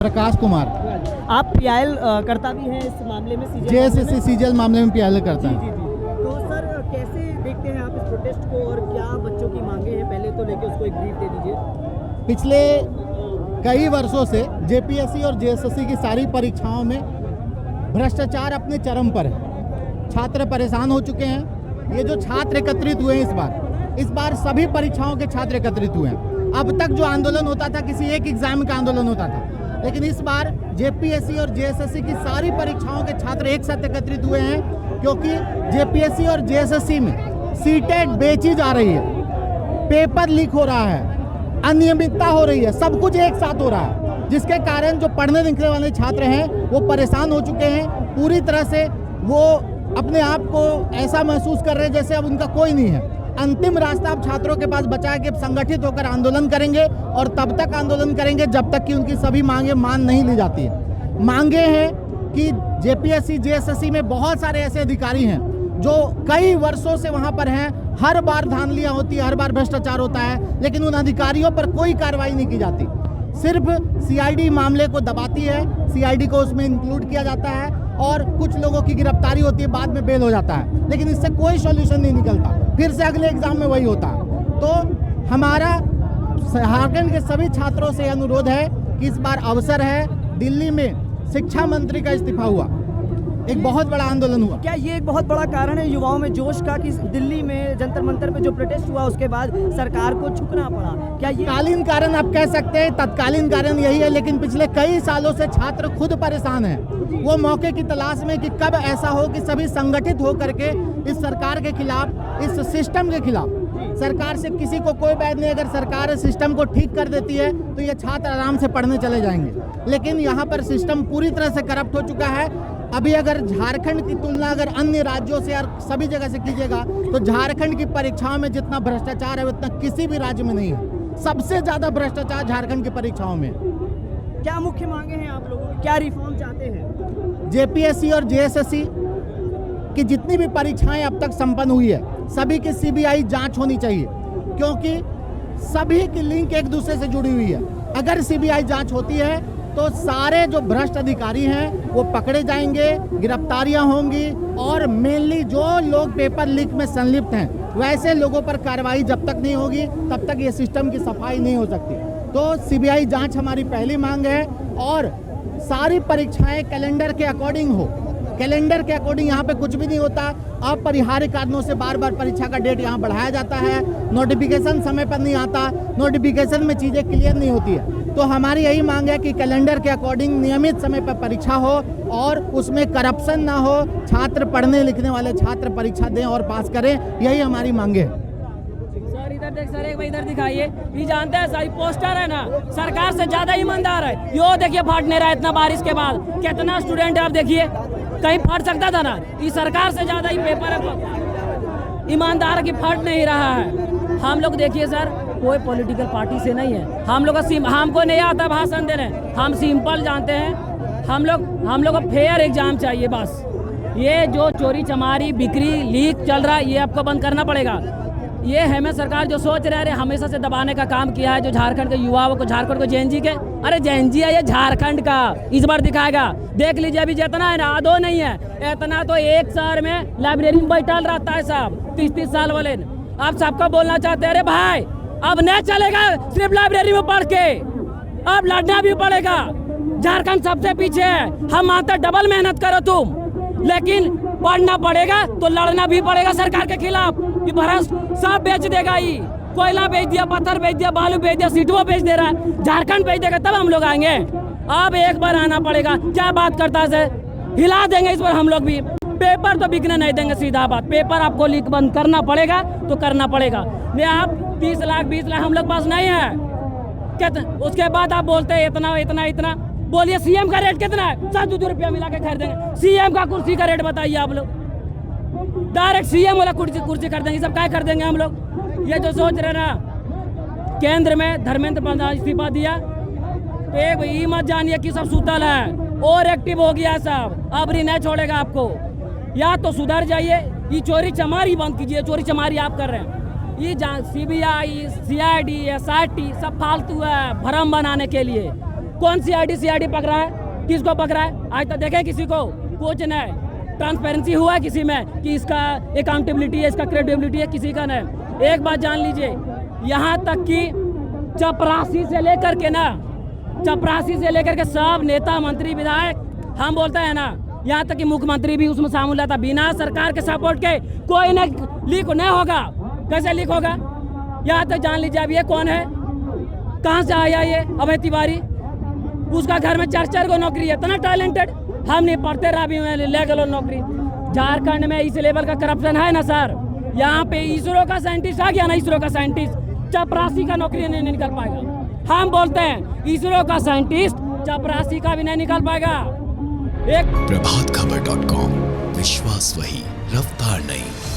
प्रकाश कुमार। आप पीआईएल करता भी हैं इस मामले में, जेएसएससी सीजीएल मामले में पीआईएल करता जी है। जी जी। तो सर कैसे देखते हैं आप इस प्रोटेस्ट को और क्या बच्चों की मांगे हैं, पहले तो लेके उसको एक ब्रीफ दे दीजिए। पिछले कई वर्षों से जेपीएससी और जेएसएससी की सारी परीक्षाओं में भ्रष्टाचार अपने चरम पर है। छात्र परेशान हो चुके हैं। ये जो छात्र एकत्रित हुए हैं इस बार सभी परीक्षाओं के छात्र एकत्रित हुए हैं। अब तक जो आंदोलन होता था किसी एक एग्जाम का आंदोलन होता था, लेकिन इस बार जेपीएससी और जेएसएससी की सारी परीक्षाओं के छात्र एक साथ एकत्रित हुए हैं, क्योंकि जेपीएससी और जेएसएससी में सीटेट बेची जा रही है, पेपर लीक हो रहा है, अनियमितता हो रही है, सब कुछ एक साथ हो रहा है, जिसके कारण जो पढ़ने लिखने वाले छात्र हैं वो परेशान हो चुके हैं। पूरी तरह से वो अपने आप को ऐसा महसूस कर रहे हैं जैसे अब उनका कोई नहीं है। अंतिम रास्ता अब छात्रों के पास बचा है कि संगठित होकर आंदोलन करेंगे, और तब तक आंदोलन करेंगे जब तक कि उनकी सभी मांगे मान नहीं ली जाती है। मांगे हैं कि जेपीएससी जेएसएससी में बहुत सारे ऐसे अधिकारी हैं जो कई वर्षों से वहां पर हैं, हर बार धांधलियां होती है, हर बार भ्रष्टाचार होता है, लेकिन उन अधिकारियों पर कोई कार्रवाई नहीं की जाती। सिर्फ सीआईडी मामले को दबाती है, सीआईडी को उसमें इंक्लूड किया जाता है और कुछ लोगों की गिरफ्तारी होती है, बाद में बेल हो जाता है, लेकिन इससे कोई सॉल्यूशन नहीं निकलता, फिर से अगले एग्जाम में वही होता है। तो हमारा झारखंड के सभी छात्रों से अनुरोध है कि इस बार अवसर है। दिल्ली में शिक्षा मंत्री का इस्तीफा हुआ, एक बहुत बड़ा आंदोलन हुआ। क्या ये एक बहुत बड़ा कारण है युवाओं में जोश का कि दिल्ली में जंतर मंतर पे जो प्रोटेस्ट हुआ उसके बाद सरकार को झुकना पड़ा? क्या ये तत्कालीन कारण आप कह सकते हैं, तत्कालीन कारण यही है, लेकिन पिछले कई सालों से छात्र खुद परेशान हैं। वो मौके की तलाश में कि कब ऐसा हो कि सभी संगठित हो करके इस सरकार के खिलाफ, इस सिस्टम के खिलाफ, सरकार से किसी को कोई बैद नहीं, अगर सरकार सिस्टम को ठीक कर देती है तो ये छात्र आराम से पढ़ने चले जाएंगे। लेकिन यहाँ पर सिस्टम पूरी तरह से करप्ट हो चुका है। अभी अगर झारखंड की तुलना अगर अन्य राज्यों से और सभी जगह से कीजिएगा तो झारखंड की परीक्षाओं में जितना भ्रष्टाचार है उतना किसी भी राज्य में नहीं है। सबसे ज्यादा भ्रष्टाचार झारखंड की परीक्षाओं में। क्या मुख्य मांगे हैं आप लोगों की, क्या रिफॉर्म चाहते हैं? जेपीएससी और जेएसएससी की जितनी भी परीक्षाएं अब तक संपन्न हुई है, सभी की सीबीआई जांच होनी चाहिए, क्योंकि सभी की लिंक एक दूसरे से जुड़ी हुई है। अगर सीबीआई जांच होती है तो सारे जो भ्रष्ट अधिकारी हैं वो पकड़े जाएंगे, गिरफ्तारियां होंगी, और मेनली जो लोग पेपर लीक में संलिप्त हैं वैसे लोगों पर कार्रवाई जब तक नहीं होगी तब तक ये सिस्टम की सफाई नहीं हो सकती। तो सीबीआई जांच हमारी पहली मांग है, और सारी परीक्षाएं कैलेंडर के अकॉर्डिंग हो। कैलेंडर के अकॉर्डिंग यहाँ पे कुछ भी नहीं होता। अपरिहार्य कारणों से बार बार परीक्षा का डेट यहाँ बढ़ाया जाता है, नोटिफिकेशन समय पर नहीं आता, नोटिफिकेशन में चीज़ें क्लियर नहीं होती है। तो हमारी यही मांग है कि कैलेंडर के अकॉर्डिंग नियमित समय पर परीक्षा हो और उसमें करप्शन ना हो, छात्र पढ़ने लिखने वाले छात्र परीक्षा दें और पास करें, यही हमारी मांगे है। सर इधर देख, सर एक बार इधर दिखाइए। ये जानते हैं सर, पोस्टर है ना, सरकार से ज्यादा ईमानदार है। यो देखिए फट नहीं रहा है, इतना बारिश के बाद कितना स्टूडेंट है, आप देखिए कहीं फट सकता था ना। ये सरकार से ज्यादा ही पेपर है, ईमानदार की फट नहीं रहा है। हम लोग देखिए सर, कोई पॉलिटिकल पार्टी से नहीं है, हम लोग हमको नहीं आता भाषण देने, हम सिंपल जानते हैं, हम लोग को फेयर एग्जाम चाहिए बस। ये जो चोरी चमारी बिक्री लीक चल रहा है ये आपको बंद करना पड़ेगा। ये हेमंत सरकार जो सोच रहे हमेशा से दबाने का काम किया है, जो झारखंड के युवाओं को, झारखंड को जेएनजी के, अरे जेएनजी है ये झारखंड का, इस बार दिखाएगा। देख लीजिए अभी जितना है ना, आधो नहीं है, इतना तो एक शहर में लाइब्रेरी में बैठल रहता है सब 30-30 साल वाले। आप सबको बोलना चाहते हैं, अरे भाई अब नहीं चलेगा सिर्फ लाइब्रेरी में पढ़ के, अब लड़ना भी पड़ेगा। झारखंड सबसे पीछे है, हम मानते डबल मेहनत करो तुम, लेकिन पढ़ना पड़ेगा तो लड़ना भी पड़ेगा सरकार के खिलाफ। ये भ्रष्ट सब बेच देगा, ये कोयला बेच दिया, पत्थर बेच दिया, बालू बेच दिया, सीटुआ बेच दे रहा है। झारखंड बेच देगा तब हम लोग आएंगे। अब एक बार आना पड़ेगा। क्या बात करता है, हिला देंगे इस बार हम लोग भी। पेपर तो बिकने नहीं देंगे, सीधा बात। पेपर आपको लीक बंद करना पड़ेगा तो करना पड़ेगा। नहीं आप 30 लाख 20 लाख हम लोग पास नहीं है, उसके बाद आप बोलते हैं इतना इतना इतना। बोलिए सीएम का रेट कितना है? 7-2 रुपया मिला के खरीदेंगे। सीएम का कुर्सी का रेट बताइए आप लोग, डायरेक्ट सीएम वाला कुर्सी कर देंगे, सब क्या कर देंगे हम लोग। ये जो सोच रहे ना, केंद्र में धर्मेंद्र प्रधान इस्तीफा दिया तो एक ये मत जानिए कि सब सुतल है, और एक्टिव हो गया सब, अब नहीं छोड़ेगा आपको। या तो सुधर जाइए, ये चोरी चमारी बंद कीजिए, चोरी चमारी आप कर रहे हैं। ये सीबीआई, सीआईडी, एसआईटी सब फालतू है भरम बनाने के लिए। कौन CID पकड़ा है, किसको पकड़ा है? आज तक देखे किसी को? कुछ नहीं। ट्रांसपेरेंसी हुआ है किसी में कि इसका अकाउंटेबिलिटी है, इसका क्रेडिबिलिटी है? किसी का नहीं। एक बात जान लीजिए, यहाँ तक कि चपरासी से लेकर के सब नेता मंत्री विधायक हम बोलते हैं ना, यहाँ तक कि मुख्यमंत्री भी उसमें शामिल था। बिना सरकार के सपोर्ट के कोई लीक नहीं होगा। कैसे लीक होगा? यहाँ तक जान लीजिए। अब ये कौन है, कहाँ से आया ये अभय तिवारी? उसका घर में 4 को नौकरी है, इतना टैलेंटेड। हम नहीं पढ़ते रहा भी ले गलो नौकरी। झारखंड में इस लेवल का करप्शन है ना सर। यहाँ पे इसरो का साइंटिस्ट आ गया ना, इसरो का साइंटिस्ट चपरासी का नौकरी नहीं निकल पाएगा। हम बोलते हैं इसरो का साइंटिस्ट चपरासी का भी नहीं निकल पाएगा। प्रभातखबर.com, विश्वास वही, रफ्तार नहीं।